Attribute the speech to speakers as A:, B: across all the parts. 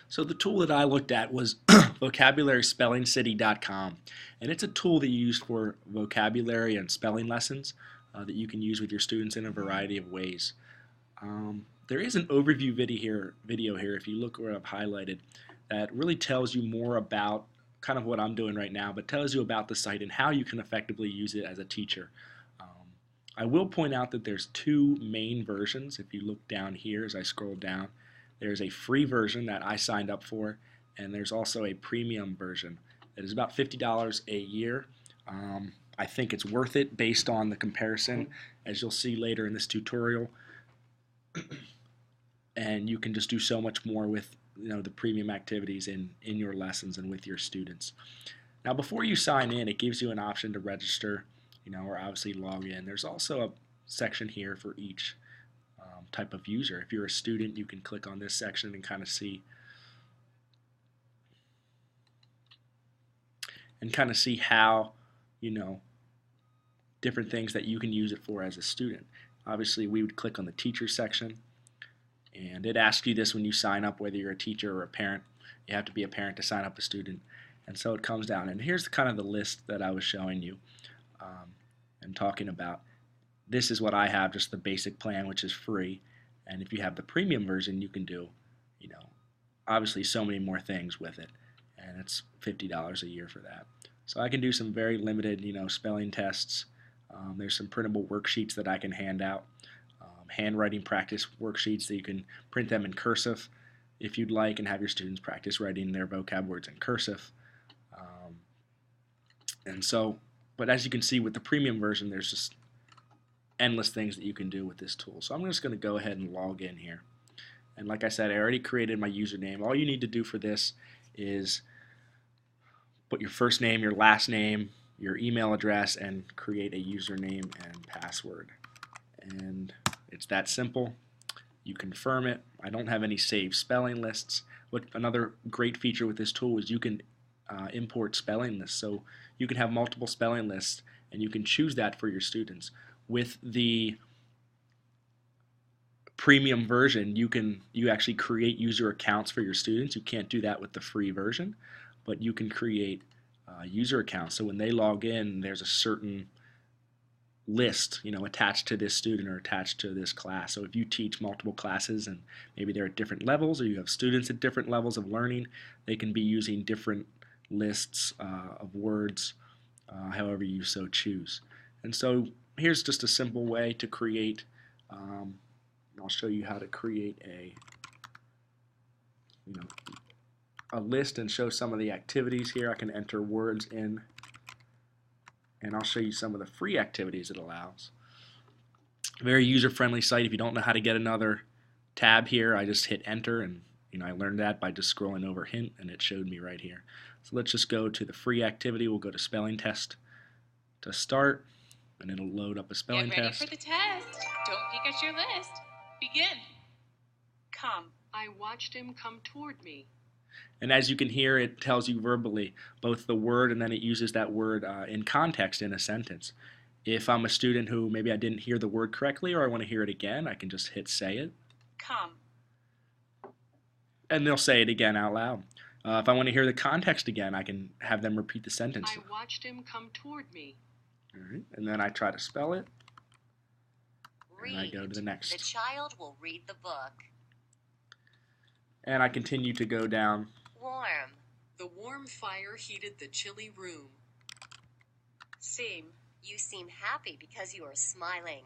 A: So the tool that I looked at was vocabularyspellingcity.com, and it's a tool that you use for vocabulary and spelling lessons that you can use with your students in a variety of ways. There is an overview video here, if you look where I've highlighted, that really tells you more about kind of what I'm doing right now, but tells you about the site and how you can effectively use it as a teacher. Um, I will point out that there's two main versions. If you look down here as I scroll down, there's a free version that I signed up for, and there's also a premium version that is about $50 a year. I think it's worth it based on the comparison, as you'll see later in this tutorial. And you can just do so much more with the premium activities in your lessons and with your students. Now, before you sign in, it gives you an option to register, or obviously log in. There's also a section here for each type of user. If you're a student, you can click on this section and kind of see how different things that you can use it for as a student. Obviously, we would click on the teacher section, and it asks you this when you sign up, whether you're a teacher or a parent. You have to be a parent to sign up a student. And so it comes down, and here's kind of the list that I was showing you and talking about. This is what I have, just the basic plan, which is free. And if you have the premium version, you can do, obviously so many more things with it. And it's $50 a year for that. So I can do some very limited, spelling tests. There's some printable worksheets that I can hand out. Handwriting practice worksheets that you can print them in cursive if you'd like and have your students practice writing their vocab words in cursive. But as you can see with the premium version, there's just endless things that you can do with this tool. So I'm just going to go ahead and log in here. And like I said, I already created my username. All you need to do for this is put your first name, your last name, your email address, and create a username and password. And it's that simple. You confirm it. I don't have any saved spelling lists. Another great feature with this tool is you can import spelling lists. So you can have multiple spelling lists, and you can choose that for your students. With the premium version, you actually create user accounts for your students. You can't do that with the free version, but you can create user accounts. So when they log in, there's a certain list, attached to this student or attached to this class. So if you teach multiple classes and maybe they're at different levels, or you have students at different levels of learning, they can be using different lists of words, however you so choose. And so here's just a simple way to create. I'll show you how to create a list and show some of the activities here. I can enter words in, and I'll show you some of the free activities it allows. Very user-friendly site. If you don't know how to get another tab here, I just hit enter, and I learned that by just scrolling over hint, and it showed me right here. So let's just go to the free activity. We'll go to spelling test to start, and it'll load up a spelling test.
B: Get ready for the test. Don't peek at your list. Begin.
C: Come. I watched him come toward me.
A: And as you can hear, it tells you verbally both the word, and then it uses that word in context in a sentence. If I'm a student who maybe I didn't hear the word correctly, or I want to hear it again, I can just hit say it.
C: Come.
A: And they'll say it again out loud. If I want to hear the context again, I can have them repeat the sentence.
C: I watched him come toward me.
A: All right. And then I try to spell it.
D: Read.
A: And I go to the next.
D: The child will read the book.
A: And I continue to go down.
D: Warm.
C: The warm fire heated the chilly room. Seem.
D: You seem happy because you are smiling.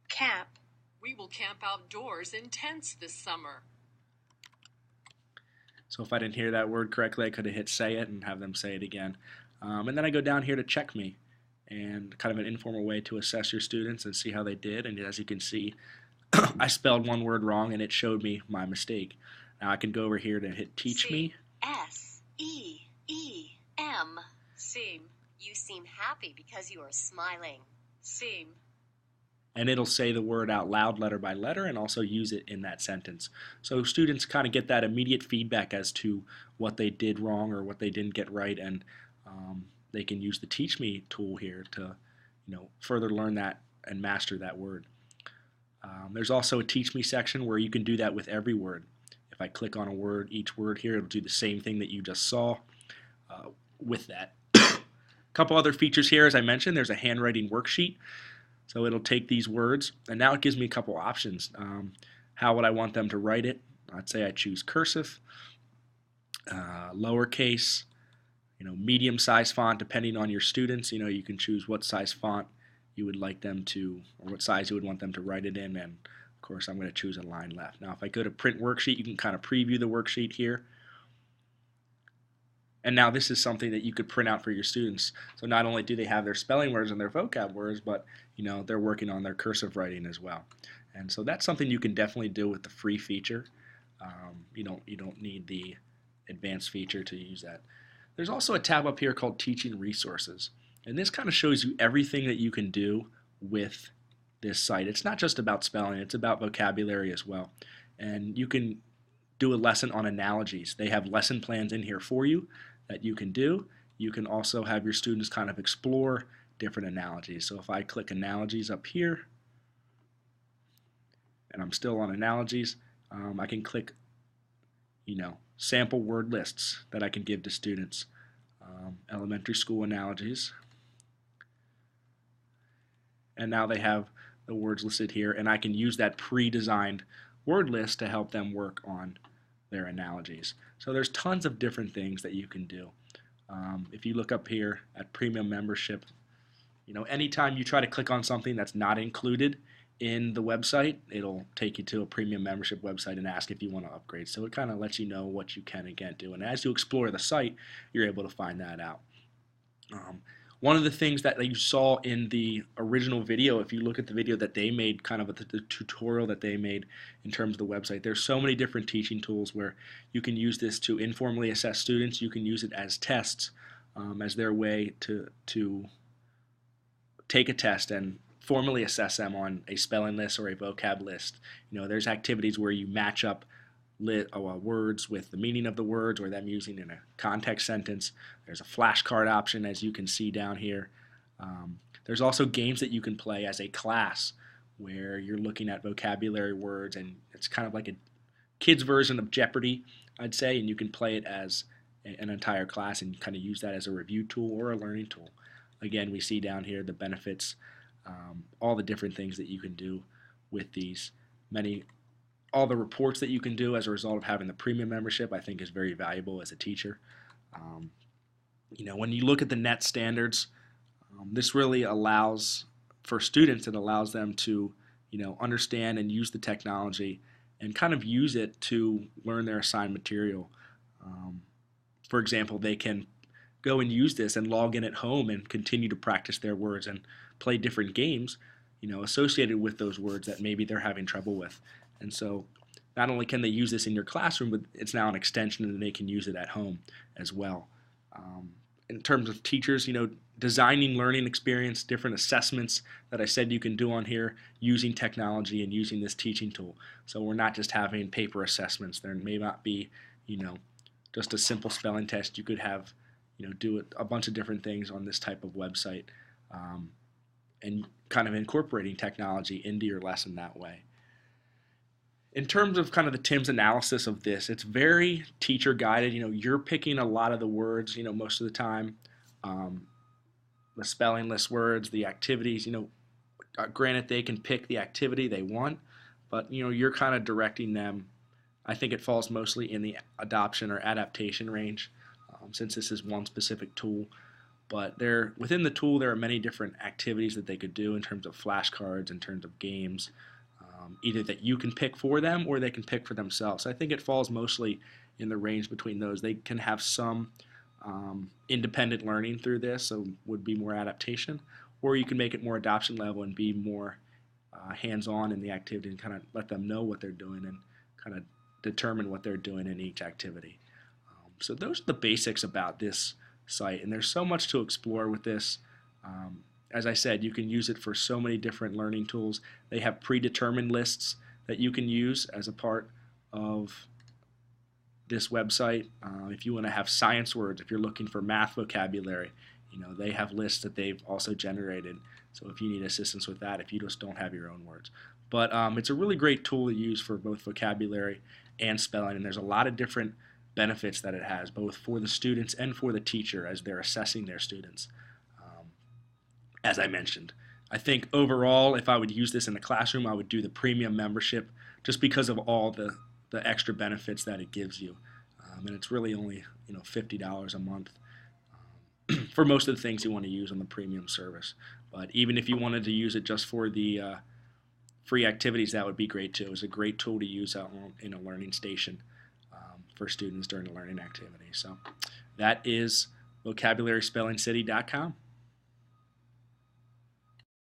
C: Camp. We will camp outdoors in tents this summer.
A: So if I didn't hear that word correctly, I could have hit say it and have them say it again. And then I go down here to check me, and kind of an informal way to assess your students and see how they did. And as you can see, I spelled one word wrong, and it showed me my mistake. Now I can go over here to hit teach me.
D: S-E-E-M.
C: Seem.
D: You seem happy because you are smiling.
C: Seem.
A: And it'll say the word out loud letter by letter and also use it in that sentence. So students kind of get that immediate feedback as to what they did wrong or what they didn't get right, and they can use the Teach Me tool here to further learn that and master that word. There's also a Teach Me section where you can do that with every word. If I click on a word, each word here, it'll do the same thing that you just saw with that. A couple other features here, as I mentioned, there's a handwriting worksheet. So it'll take these words, and now it gives me a couple options. How would I want them to write it? Let's say I choose cursive, lowercase, medium-sized font, depending on your students. You can choose what size font you would like them to, or what size you would want them to write it in, and of course I'm going to choose a line left. Now if I go to print worksheet, you can kind of preview the worksheet here. And now this is something that you could print out for your students. So not only do they have their spelling words and their vocab words, but they're working on their cursive writing as well. And so that's something you can definitely do with the free feature. You don't need the advanced feature to use that. There's also a tab up here called Teaching Resources. And this kind of shows you everything that you can do with this site. It's not just about spelling, it's about vocabulary as well. And you can do a lesson on analogies. They have lesson plans in here for you that you can do. You can also have your students kind of explore different analogies. So if I click analogies up here, and I'm still on analogies, I can click sample word lists that I can give to students. Elementary school analogies. And now they have the words listed here, and I can use that pre-designed word list to help them work on their analogies. So there's tons of different things that you can do. If you look up here at premium membership, anytime you try to click on something that's not included in the website, it'll take you to a premium membership website and ask if you want to upgrade. So it kind of lets you know what you can and can't do. And as you explore the site, you're able to find that out. One of the things that you saw in the original video, if you look at the video that they made, kind of the tutorial that they made in terms of the website, there's so many different teaching tools where you can use this to informally assess students. You can use it as tests, as their way to take a test and formally assess them on a spelling list or a vocab list. There's activities where you match up words with the meaning of the words or them using in a context sentence. There's a flashcard option, as you can see down here. There's also games that you can play as a class where you're looking at vocabulary words, and it's kind of like a kid's version of Jeopardy, I'd say, and you can play it as an entire class and kind of use that as a review tool or a learning tool. Again, we see down here the benefits, all the different things that you can do with these. All the reports that you can do as a result of having the premium membership, I think, is very valuable as a teacher. When you look at the NET standards, this really allows, for students, it allows them to, understand and use the technology and kind of use it to learn their assigned material. For example, they can go and use this and log in at home and continue to practice their words and play different games, associated with those words that maybe they're having trouble with. And so not only can they use this in your classroom, but it's now an extension and they can use it at home as well. In terms of teachers, designing learning experience, different assessments that I said you can do on here using technology and using this teaching tool. So we're not just having paper assessments. There may not be, just a simple spelling test. You could have, do a bunch of different things on this type of website, and kind of incorporating technology into your lesson that way. In terms of kind of the TIMSS analysis of this, it's very teacher guided. You're picking a lot of the words, most of the time, the spelling list words, the activities, granted they can pick the activity they want, but you're kind of directing them. I think it falls mostly in the adoption or adaptation range, since this is one specific tool. But within the tool, there are many different activities that they could do in terms of flashcards, in terms of games, either that you can pick for them or they can pick for themselves. So I think it falls mostly in the range between those. They can have some independent learning through this, so would be more adaptation, or you can make it more adoption level and be more hands-on in the activity and kind of let them know what they're doing and kind of determine what they're doing in each activity. So those are the basics about this site, and there's so much to explore with this. As I said, you can use it for so many different learning tools. They have predetermined lists that you can use as a part of this website. If you want to have science words, if you're looking for math vocabulary, they have lists that they've also generated. So if you need assistance with that, if you just don't have your own words. But it's a really great tool to use for both vocabulary and spelling, and there's a lot of different benefits that it has, both for the students and for the teacher as they're assessing their students. As I mentioned, I think overall, if I would use this in the classroom, I would do the premium membership just because of all the extra benefits that it gives you. And it's really only $50 a month for most of the things you want to use on the premium service. But even if you wanted to use it just for the free activities, that would be great too. It's a great tool to use out in a learning station for students during the learning activity. So that is vocabularyspellingcity.com.